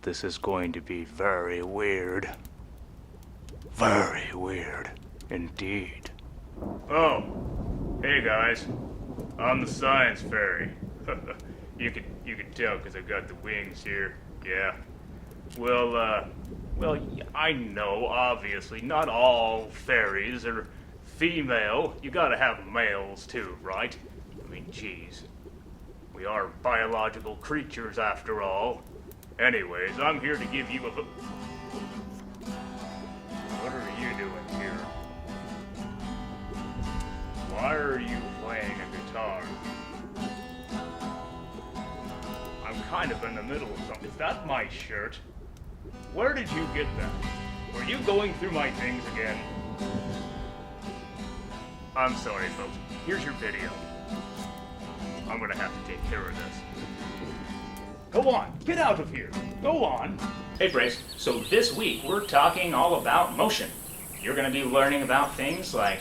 This is going to be very weird. Very weird indeed. Oh, hey guys. I'm the science fairy. you can tell because I've got the wings here. Yeah. Well, I know, obviously, not all fairies are female. You gotta have males too, right? I mean, geez. We are biological creatures after all. Anyways, I'm here to give you a... What are you doing here? Why are you playing a guitar? I'm kind of in the middle of something. Is that my shirt? Where did you get that? Were you going through my things again? I'm sorry, folks. Here's your video. I'm gonna have to take care of this. Go on, get out of here. Go on. Hey Brace, so this week we're talking all about motion. You're going to be learning about things like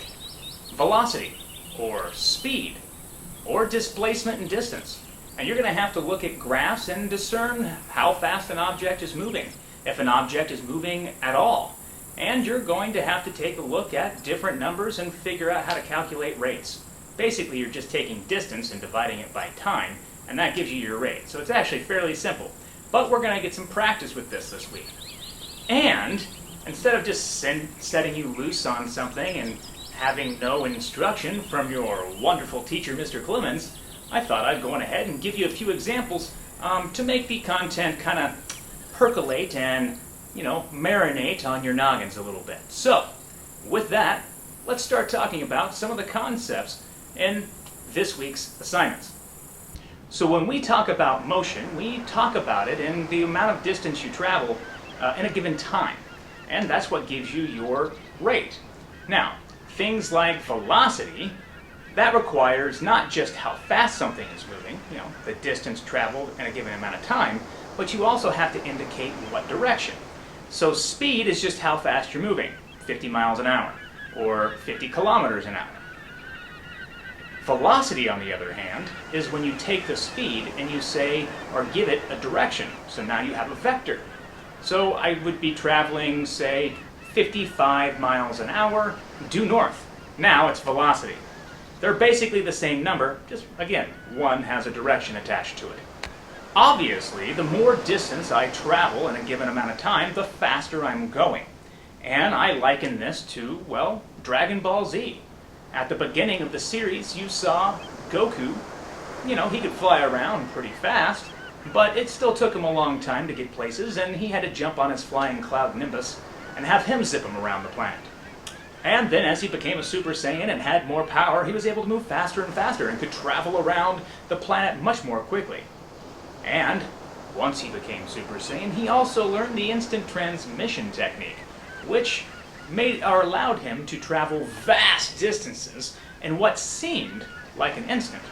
velocity, or speed, or displacement and distance. And you're going to have to look at graphs and discern how fast an object is moving, if an object is moving at all. And you're going to have to take a look at different numbers and figure out how to calculate rates. Basically, you're just taking distance and dividing it by time, and that gives you your rate. So it's actually fairly simple. But we're going to get some practice with this week. And instead of just setting you loose on something and having no instruction from your wonderful teacher, Mr. Clemmons, I thought I'd go on ahead and give you a few examples to make the content kind of percolate and, marinate on your noggins a little bit. So, with that, let's start talking about some of the concepts in this week's assignments. So when we talk about motion, we talk about it in the amount of distance you travel in a given time. And that's what gives you your rate. Now, things like velocity, that requires not just how fast something is moving, the distance traveled in a given amount of time, but you also have to indicate what direction. So speed is just how fast you're moving, 50 miles an hour, or 50 kilometers an hour. Velocity, on the other hand, is when you take the speed and you say, or give it a direction. So now you have a vector. So I would be traveling, say, 55 miles an hour due north. Now it's velocity. They're basically the same number, just, again, one has a direction attached to it. Obviously, the more distance I travel in a given amount of time, the faster I'm going. And I liken this to, well, Dragon Ball Z. At the beginning of the series, you saw Goku. He could fly around pretty fast, but it still took him a long time to get places, and he had to jump on his flying cloud Nimbus and have him zip him around the planet. And then as he became a Super Saiyan and had more power, he was able to move faster and faster and could travel around the planet much more quickly. And once he became Super Saiyan, he also learned the instant transmission technique, which allowed him to travel vast distances in what seemed like an instant.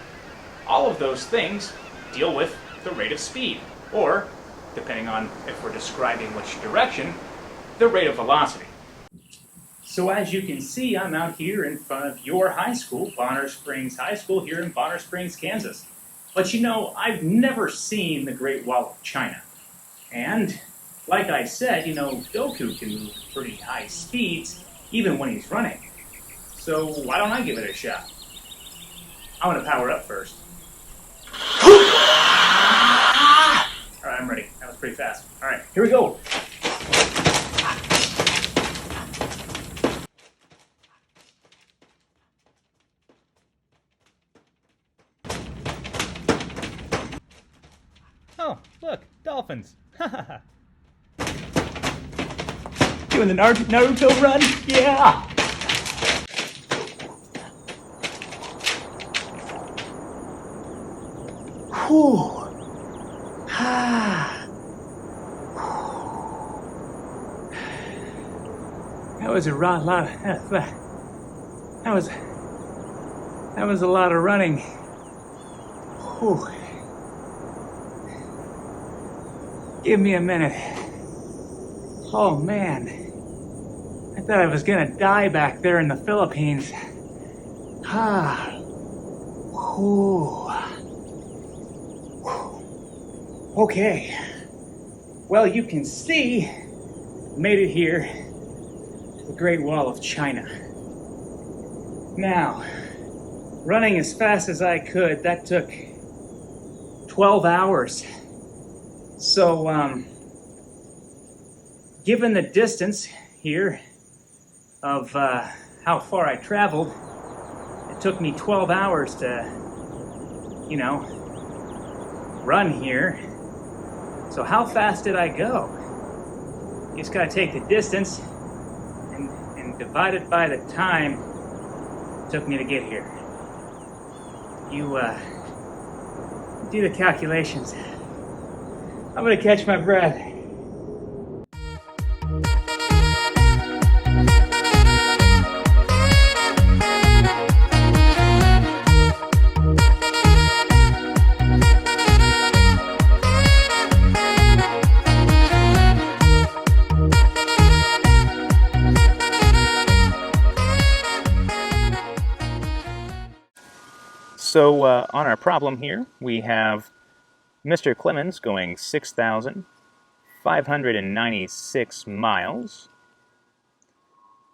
All of those things deal with the rate of speed, or, depending on if we're describing which direction, the rate of velocity. So as you can see, I'm out here in front of your high school, Bonner Springs High School, here in Bonner Springs, Kansas. But I've never seen the Great Wall of China. And like I said, Goku can move at pretty high speeds, even when he's running. So why don't I give it a shot? I want to power up first. Alright, I'm ready. That was pretty fast. Alright, here we go. Oh, look, dolphins. Doing the Naruto run? Yeah! Whew. That was a lot. That was a lot of running. Whew. Give me a minute. Oh man, I thought I was gonna die back there in the Philippines. Whew. Okay. Well, you can see, made it here to the Great Wall of China. Now, running as fast as I could, that took 12 hours. So, given the distance here of how far I traveled, it took me 12 hours to, run here. So how fast did I go? You just gotta take the distance and divide it by the time it took me to get here. You do the calculations. I'm gonna catch my breath. So on our problem here, we have Mr. Clemmons going 6,596 miles,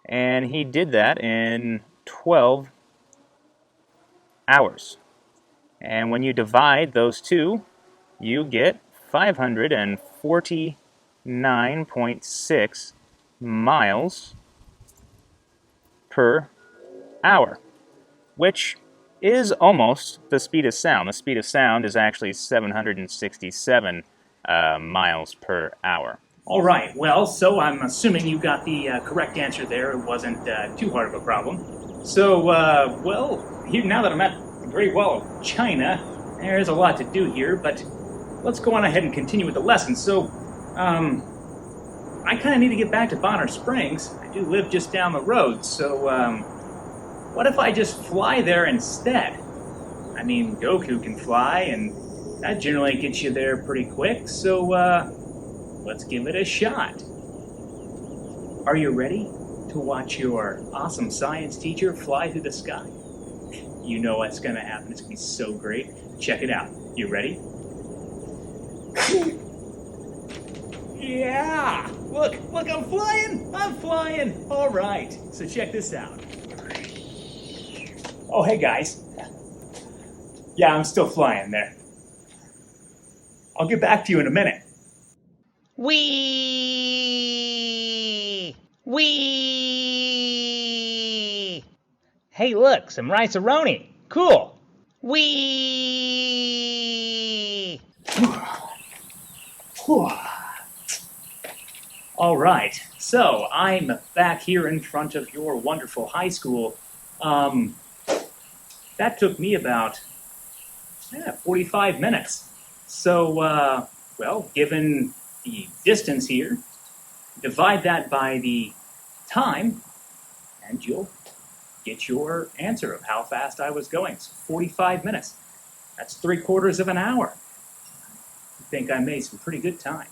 and he did that in 12 hours. And when you divide those two, you get 549.6 miles per hour, which is almost the speed of sound. The speed of sound is actually 767 miles per hour. All right, well, so I'm assuming you got the correct answer there. It wasn't too hard of a problem. So, now that I'm at the Great Wall of China, there's a lot to do here, but let's go on ahead and continue with the lesson. So, I kind of need to get back to Bonner Springs. I do live just down the road, so what if I just fly there instead? I mean, Goku can fly, and that generally gets you there pretty quick, so let's give it a shot. Are you ready to watch your awesome science teacher fly through the sky? You know what's going to happen. It's going to be so great. Check it out. You ready? Yeah! Look, I'm flying! I'm flying! All right, so check this out. Oh, hey guys. Yeah, I'm still flying there. I'll get back to you in a minute. Whee! Whee! Hey, look, some rice-a-roni. Cool. Whee! All right, so I'm back here in front of your wonderful high school. That took me about 45 minutes. So, given the distance here, divide that by the time, and you'll get your answer of how fast I was going. So 45 minutes. That's 3/4 of an hour. I think I made some pretty good time.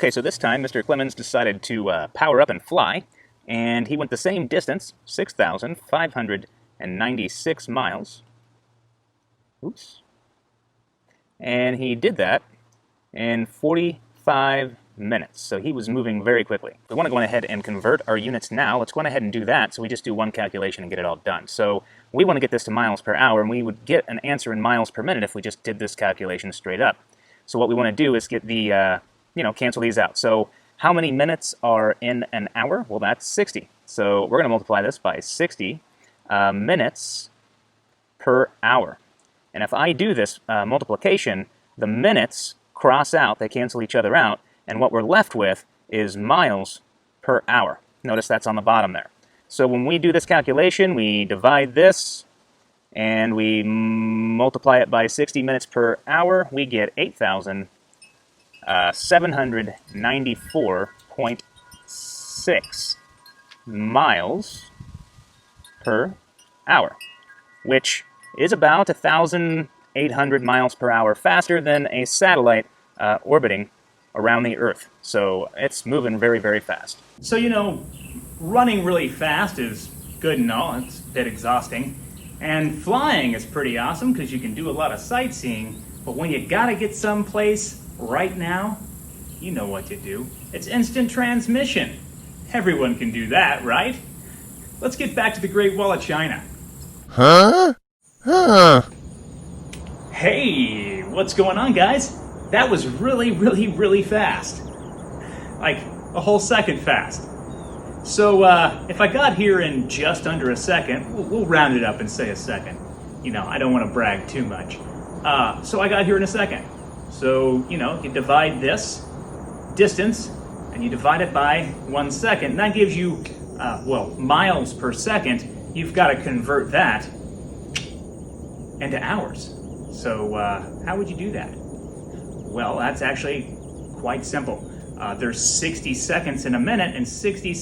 Okay, so this time Mr. Clemmons decided to power up and fly, and he went the same distance, 6,596 miles. Oops. And he did that in 45 minutes, so he was moving very quickly. We want to go ahead and convert our units now. Let's go ahead and do that, so we just do one calculation and get it all done. So we want to get this to miles per hour, and we would get an answer in miles per minute if we just did this calculation straight up. So what we want to do is get the cancel these out. So how many minutes are in an hour? Well, that's 60. So we're going to multiply this by 60 minutes per hour. And if I do this multiplication, the minutes cross out, they cancel each other out, and what we're left with is miles per hour. Notice that's on the bottom there. So when we do this calculation, we divide this and we multiply it by 60 minutes per hour, we get 8,794.6 miles per hour, which is about 1,800 miles per hour faster than a satellite orbiting around the Earth. So it's moving very, very fast. So, you know, running really fast is good and all. It's a bit exhausting. And flying is pretty awesome because you can do a lot of sightseeing. But when you gotta get someplace right now, you know what to do. It's instant transmission. Everyone can do that, right? Let's get back to the Great Wall of China. Huh? Huh. Hey, what's going on, guys? That was really, really, really fast. Like a whole second fast. So if I got here in just under a second, we'll round it up and say a second. You know, I don't want to brag too much. So I got here in a second. So, you know, you divide this distance and you divide it by 1 second. And that gives you, miles per second. You've got to convert that into hours. So how would you do that? Well, that's actually quite simple. There's 60 seconds in a minute and 60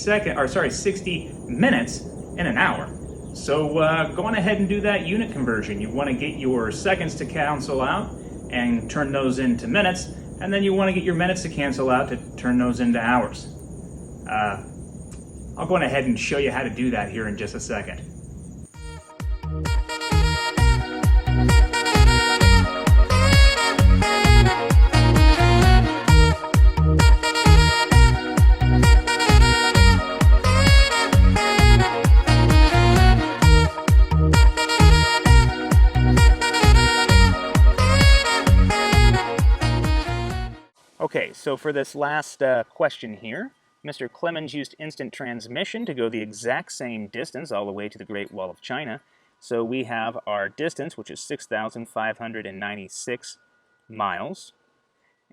minutes in an hour. So go on ahead and do that unit conversion. You want to get your seconds to cancel out and turn those into minutes, and then you want to get your minutes to cancel out to turn those into hours. I'll go on ahead and show you how to do that here in just a second. Okay, so for this last question here, Mr. Clemmons used instant transmission to go the exact same distance all the way to the Great Wall of China. So we have our distance, which is 6,596 miles,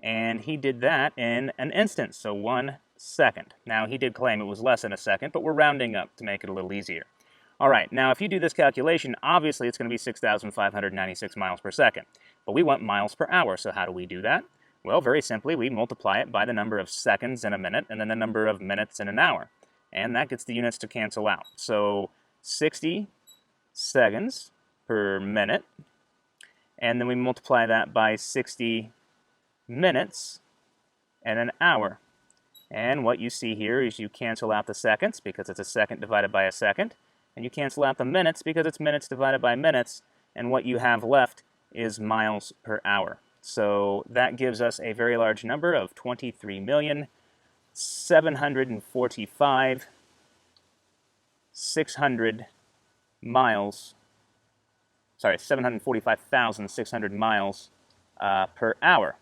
and he did that in an instant, so 1 second. Now, he did claim it was less than a second, but we're rounding up to make it a little easier. All right, now if you do this calculation, obviously it's going to be 6,596 miles per second, but we want miles per hour, so how do we do that? Well, very simply, we multiply it by the number of seconds in a minute and then the number of minutes in an hour. And that gets the units to cancel out. So 60 seconds per minute, and then we multiply that by 60 minutes and an hour. And what you see here is you cancel out the seconds because it's a second divided by a second, and you cancel out the minutes because it's minutes divided by minutes, and what you have left is miles per hour. So that gives us a very large number of 745,600 miles per hour.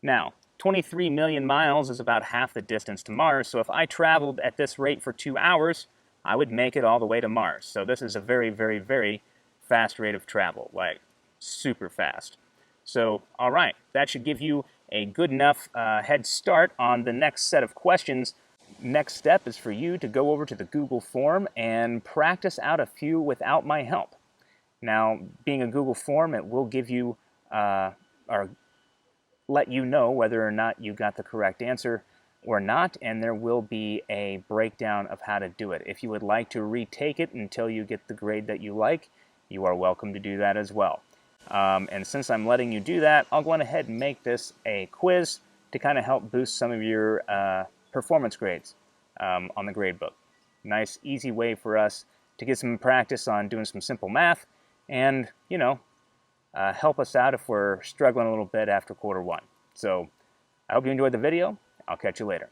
Now, 23 million miles is about half the distance to Mars, so if I traveled at this rate for 2 hours, I would make it all the way to Mars. So this is a very, very, very fast rate of travel, like super fast. So, all right, that should give you a good enough head start on the next set of questions. Next step is for you to go over to the Google form and practice out a few without my help. Now, being a Google form, it will give you or let you know whether or not you got the correct answer or not, and there will be a breakdown of how to do it. If you would like to retake it until you get the grade that you like, you are welcome to do that as well. And since I'm letting you do that, I'll go on ahead and make this a quiz to kind of help boost some of your performance grades on the gradebook. Nice, easy way for us to get some practice on doing some simple math and, you know, help us out if we're struggling a little bit after quarter one. So I hope you enjoyed the video. I'll catch you later.